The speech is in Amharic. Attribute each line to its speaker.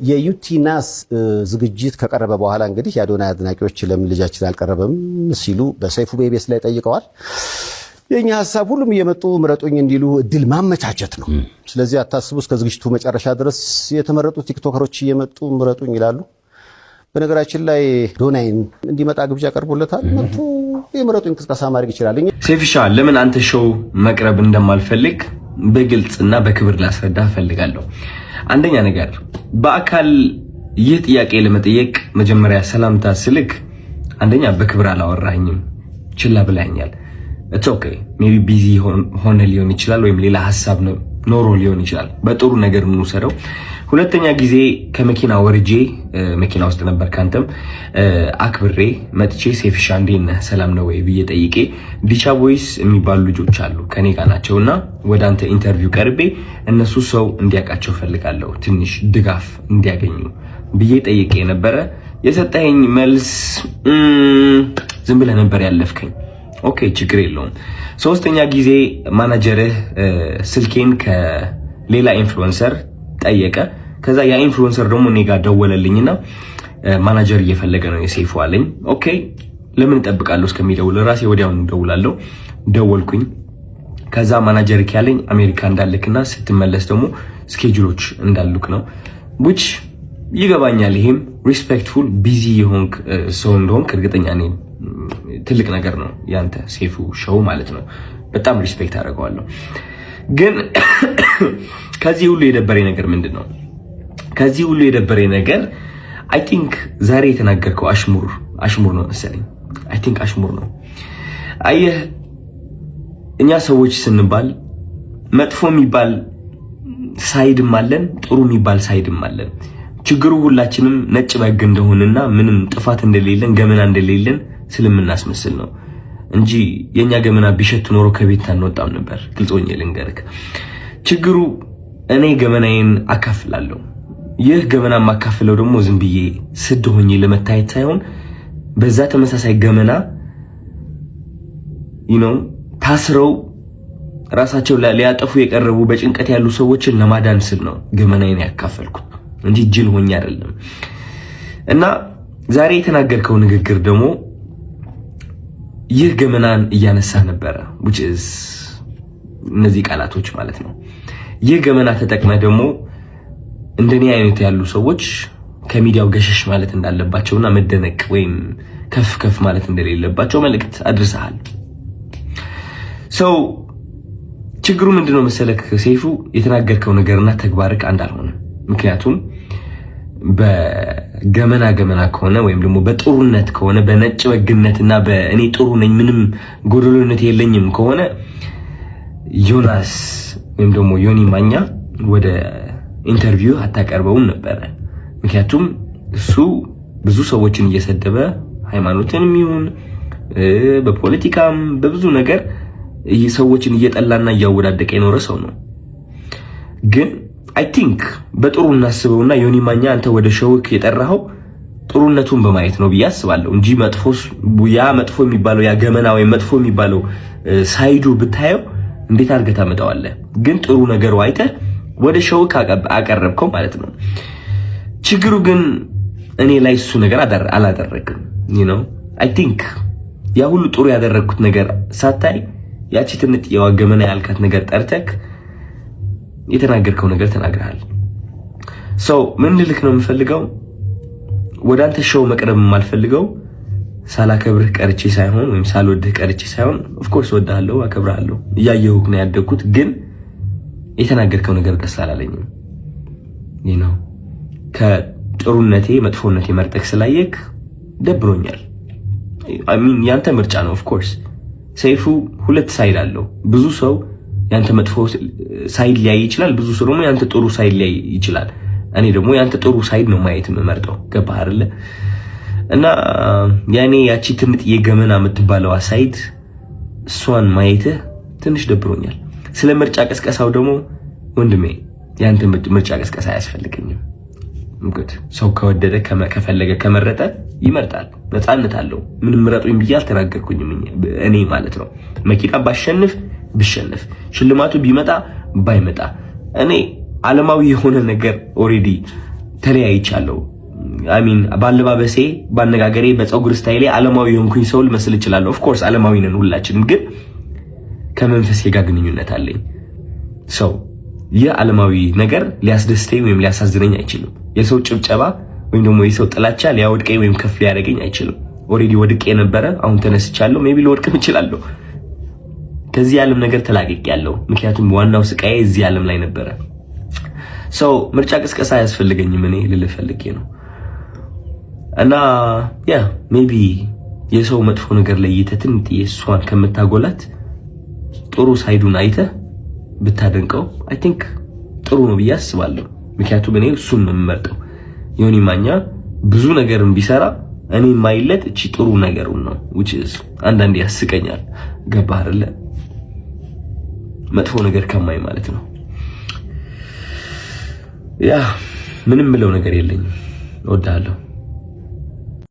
Speaker 1: የዩቲናስ ዝግጅት ከቀረበ በኋላ እንግዲህ የአዶናይ አድናቂዎች ለምን ልጃችን አልቀረበም ሲሉ በሰይፉ ቤቤስ ላይ ጠይቀዋል። የኛ ሐሳብ ሁሉም እየመጡ ምረጡኝ እንዲሉ እድል ማመቻቸት ነው። ስለዚህ አታስቡ፣ እስከ ዝግጅቱ መጨረሻ ድረስ የተመረጡ ቲክቶከሮች እየመጡ ምረጡኝ ይላሉ። በነገራችን ላይ አዶናይን እንዲመጣ ግብዣ ቀርቦለታል። መጥቶ የምረጡኝ ቅስቀሳ ማድረግ ይችላል።
Speaker 2: ሴፍሻ ለምን አንተ ሾው መቅረብ እንደማልፈልግ በግልጽና በክብር ላስረዳ ፈልጋለሁ። አንደኛ ነገር በአካል ይህ ጥያቄ ለመጠየቅ መጀመሪያ ሰላምታ ስልክ አንደኛ በክብር አላወራኝም፣ ችላ ብላኛል። ኢትስ ኦኬ ሜቢ ቢዚ ሆነ ሊሆን ይችላል፣ ወይም ሌላ ሐሳብ ኖሮ ሊሆን ይችላል። በጥሩ ነገር እንውሰደው። ሁለተኛ ጊዜ ከመኪና ወርጄ መኪና ውስጥ ነበር ካንተም አክብሬ መጥቼ ሴፍሻ እንዴት ነህ ሰላም ነው ወይ ብዬ ጠይቄ ዲቻ ቦይስ የሚባሉ ልጆች አሉ ከኔ ጋር ናቸውና ወደ አንተ ኢንተርቪው ቀርቤ እነሱ ሰው እንዲያውቃቸው ፈልጋለሁ ትንሽ ድጋፍ እንዲያገኙ ብዬ ጠይቄ ነበረ። የሰጠኸኝ መልስ ዝም ብለህ ነበር ያለፍከኝ። ኦኬ ችግር የለውም። ሶስተኛ ጊዜ ማናጀርህ ስልኬን ከሌላ ኢንፍሉዌንሰር ጠየቀ። ከዛ ያ ኢንፍሉዌንሰር ደግሞ እኔ ጋር ደወለልኝና ማናጀር እየፈለገ ነው የሴፉ አለኝ። ኦኬ ለምን እጠብቃለሁ እስከሚደውል ራሴ ወዲያውኑ ደውላለሁ። ደወልኩኝ። ከዛ ማናጀር ያለኝ አሜሪካ እንዳልክና ስትመለስ ደግሞ ስኬጁሎች እንዳሉክ ነው። which ይገባኛል። ይሄም ሪስፔክትፉል ቢዚ የሆንክ ሰው እንደሆንክ እርግጠኛ ነኝ። ትልቅ ነገር ነው ያንተ ሴፉ ሾው ማለት ነው። በጣም ሪስፔክት አደርገዋለሁ። ግን ከዚህ ሁሉ የደበረኝ ነገር ምንድነው? ከዚህ ሁሉ የደበረኝ ነገር አይ ቲንክ ዛሬ የተናገርከው አሽሙር ነው መሰለኝ። አይ ቲንክ አሽሙር ነው። አየህ እኛ ሰዎች ስንባል መጥፎ የሚባል ሳይድም አለን፣ ጥሩ የሚባል ሳይድም አለን። ችግሩ ሁላችንም ነጭ በግ እንደሆነና ምንም ጥፋት እንደሌለን ገመና እንደሌለን ስለምናስመስል ነው እንጂ የኛ ገመና ቢሸት ኖሮ ከቤት አንወጣም ነበር። ግልጾኝ ልንገርክ፣ ችግሩ እኔ ገመናዬን አካፍላለሁ። ይህ ገመና ማካፍለው ደግሞ ዝም ብዬ ስድ ሆኜ ለመታየት ሳይሆን በዛ ተመሳሳይ ገመና ታስረው ራሳቸው ሊያጠፉ የቀረቡ በጭንቀት ያሉ ሰዎችን ለማዳን ስል ነው ገመናዬን ያካፈልኩት እንጂ ጅል ሆኜ አይደለም። እና ዛሬ የተናገርከው ንግግር ደግሞ ይህ ገመናን እያነሳ ነበረ which is እነዚህ ቃላቶች ማለት ነው። ይህ ገመና ተጠቅመህ ደግሞ እንደኔ አይነት ያሉ ሰዎች ከሚዲያው ገሸሽ ማለት እንዳለባቸውና መደነቅ ወይም ከፍ ማለት እንደሌለባቸው መልእክት አድርሰሃል። ችግሩ ምንድነው መሰለክ ሴፉ፣ የተናገርከው ነገርና ተግባርክ አንድ አልሆነ። ምክንያቱም በገመና ከሆነ ወይም ደግሞ በጥሩነት ከሆነ በነጭ በግነትና በእኔ ጥሩ ነኝ ምንም ጎደሎነት የለኝም ከሆነ ዮናስ ወይም ደግሞ ዮኒ ማኛ ወደ ኢንተርቪው አታቀርበውም ነበር። ምክንያቱም እሱ ብዙ ሰዎችን እየሰደበ ሃይማኖትንም ይሁን በፖለቲካም በብዙ ነገር ሰዎችን እየጠላና እያወዳደቀ የኖረ ሰው ነው። ግን አይ ቲንክ በጥሩ እናስበውና ዮኒ ማኛ አንተ ወደ ሾውክ የጠራኸው ጥሩነቱን በማየት ነው ብዬ አስባለሁ እንጂ መጥፎ የሚባለው ያ ገመና ወይ መጥፎ የሚባለው ሳይዱ ብታየው እንዴት አድርገህ ታመጣዋለህ? ግን ጥሩ ነገሩ አይተህ ወደ ሾውክ አቀረብከው ማለት ነው። ችግሩ ግን እኔ ላይ እሱ ነገር አላደረግም። አይ ቲንክ ያ ሁሉ ጥሩ ያደረግኩት ነገር ሳታይ ያቺ ትንጥ የዋገመና ያልካት ነገር ጠርተክ የተናገርከው ነገር ተናግረሃል። ምን ልልክ ነው የምፈልገው፣ ወደ አንተ ሾው መቅረብ የማልፈልገው ሳላከብርህ ቀርቼ ሳይሆን ወይም ሳልወድህ ቀርቼ ሳይሆን ኦፍ ኮርስ ወድሃለሁ፣ አከብርሃለሁ፣ እያየሁህ ነው ያደግኩት። ግን የተናገርከው ነገር ደስ አላለኝም። ከጥሩነቴ መጥፎነቴ መርጠክ ስላየክ ደብሮኛል። ያንተ ምርጫ ነው። ኦፍ ኮርስ ሰይፉ ሁለት ሳይድ አለው። ብዙ ሰው ያንተ መጥፎ ሳይድ ሊያይ ይችላል፣ ብዙ ሰው ደግሞ ያንተ ጥሩ ሳይድ ሊያይ ይችላል። እኔ ደግሞ ያንተ ጥሩ ሳይድ ነው ማየት የምመርጠው። ገባህ አይደለ? እና ያኔ ያቺ ትምጥ የገመና የምትባለው ሳይድ እሷን ማየትህ ትንሽ ደብሮኛል። ስለ ምርጫ ቀስቀሳው ደግሞ ወንድሜ ያንተ ምርጫ ቀስቀሳ አያስፈልገኝም። እንግዲህ ሰው ከወደደ ከፈለገ ከመረጠ ይመርጣል፣ ነፃነት አለው። ምንም ምረጡኝ ብዬ አልተናገርኩኝም እኔ ማለት ነው። መኪና ብሸነፍ ሽልማቱ ቢመጣ ባይመጣ እኔ ዓለማዊ የሆነ ነገር ኦሬዲ ተለያይቻለሁ። አሚን ባለባበሴ፣ ባነጋገሬ፣ በፀጉር ስታይሌ ዓለማዊ የሆንኩኝ ሰው ልመስል እችላለሁ። ኦፍ ኮርስ ዓለማዊ ነን ሁላችንም፣ ግን ከመንፈሴ ጋር ግንኙነት አለኝ። ሰው ይህ ዓለማዊ ነገር ሊያስደስተኝ ወይም ሊያሳዝነኝ አይችልም። የሰው ጭብጨባ ወይም ደግሞ የሰው ጥላቻ ሊያወድቀኝ ወይም ከፍ ሊያደርገኝ አይችልም። ኦሬዲ ወድቄ ነበረ፣ አሁን ተነስቻለሁ። ሜቢ ልወድቅም እችላለሁ። ከዚህ ዓለም ነገር ተላቅቄያለሁ። ምክንያቱም ዋናው ስቃዬ እዚህ ዓለም ላይ ነበረ። ሰው ምርጫ ቅስቀሳ አያስፈልገኝም። እኔ ልልህ ፈልጌ ነው። እና ያ ሜቢ የሰው መጥፎ ነገር ለይተህ ትንጥዬ እሷን ከምታጎላት ጥሩ ሳይዱን አይተህ ብታደንቀው አይ ቲንክ ጥሩ ነው ብዬ አስባለሁ። ምክንያቱም እኔ እሱን ነው የምመርጠው። ዮኒ ማኛ ብዙ ነገርን ቢሰራ እኔ ማይለት እቺ ጥሩ ነገሩን ነው which is አንዳንዴ ያስቀኛል። ገባህ አይደለ? መጥፎ ነገር ከማይ ማለት ነው። ያ ምንም ምለው ነገር የለኝም። እወዳለሁ።